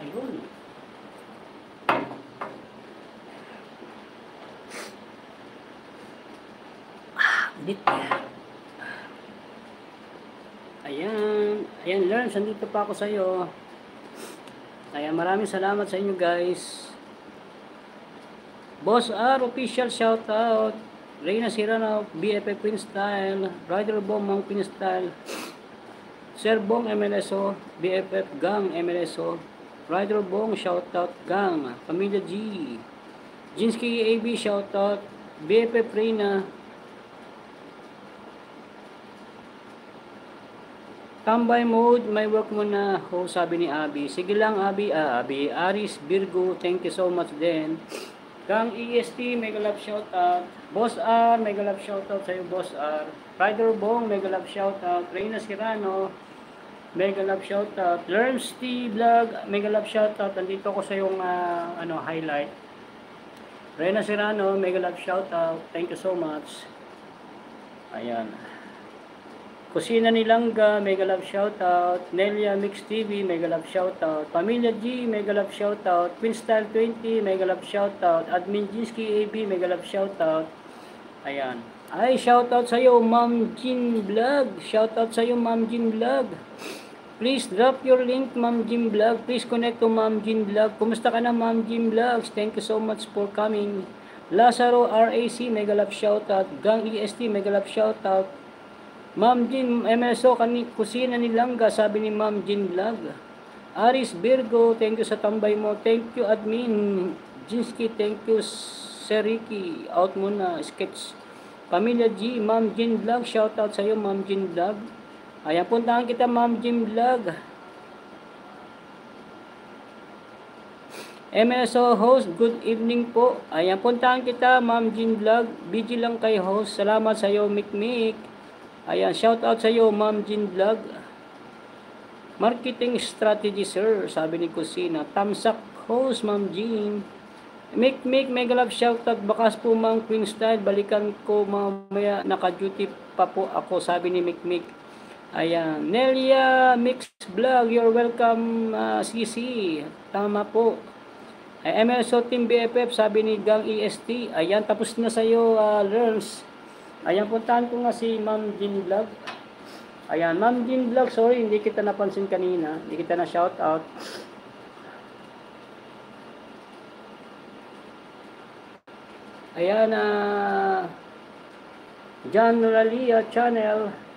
Ayun. Edit. Ayan. Ayan, Lawrence, andito pa ako sa iyo. Ayan, maraming salamat sa inyo, guys. Boss R, official shoutout. Reyna Sirano, BFF Queen Style. Rider Bong, Mang Queen Style. Sir Bong, MLSO. BFF Gang, MLSO. Rider Bong, shoutout Gang. Pamilya G. Jinsky AB, shoutout. BFF Reyna. Tambay mode, may work mo na ho, sabi ni Abby. Sige lang, Abby. Abby. Aris, Virgo, thank you so much din. Gang EST, mega love shoutout. Boss R, mega love shoutout sa iyo, Boss R. Rider Bong, mega love shoutout. Reyna Sirano, mega love shoutout. Learns T Vlog, mega love shoutout. Nandito ako sa yung highlight. Reyna Sirano, mega love shoutout. Thank you so much. Ayan. Kusina ni Langga, mega love shoutout. Nelia Mix TV, mega love shoutout. Pamilya G, mega love shoutout. Queen Style 20, mega love shoutout. Admin Jinsky AB, mega love shoutout. Ayan. Ay, shoutout sa iyo, Ma'am Jean Vlog. Shoutout sa iyo, Ma'am Jean Vlog. Please drop your link, Ma'am Jean Vlog. Please connect to Ma'am Jean Vlog. Kumusta ka na, Ma'am Jean Vlogs? Thank you so much for coming. Lazaro RAC, mega love shoutout. Gang EST, mega love shoutout. Ma'am Jean, MSO, kusina ni Langga, sabi ni Ma'am Jean Vlog. Aris Virgo, thank you sa tambay mo. Thank you, Admin Jinsky. Thank you, Seriki. Out muna, sketch. Pamilya G, Ma'am Jean Vlog. Shoutout sa iyo, Ma'am Jean Vlog. Ayan, puntahan kita, Ma'am Jean Vlog. MSO host, good evening po. Ayan, puntahan kita, Ma'am Jean Vlog. BG lang kay host. Salamat sa iyo, Mikmik. Ayan, shout out sa iyo, Ma'am Jean Vlog. Marketing strategy, sir, sabi ni Kusina. Tamsak host, Ma'am Jean. Make mega love shout out. Bakas po, Ma'am Queen Style. Balikan ko mamaya, naka-duty pa po ako, sabi ni Mikmik. Ayan, Nelia Mix Vlog, you're welcome, CC. Tama po. MSO Team BFF, sabi ni Gang EST. Ayan, tapos na sa iyo, Learns. Ayan, puntahan ko nga si Ma'am Jean Vlog. Ayan, Ma'am Jean Vlog, sorry, hindi kita napansin kanina. Hindi kita na shout out. Ayan, John Ralia Channel.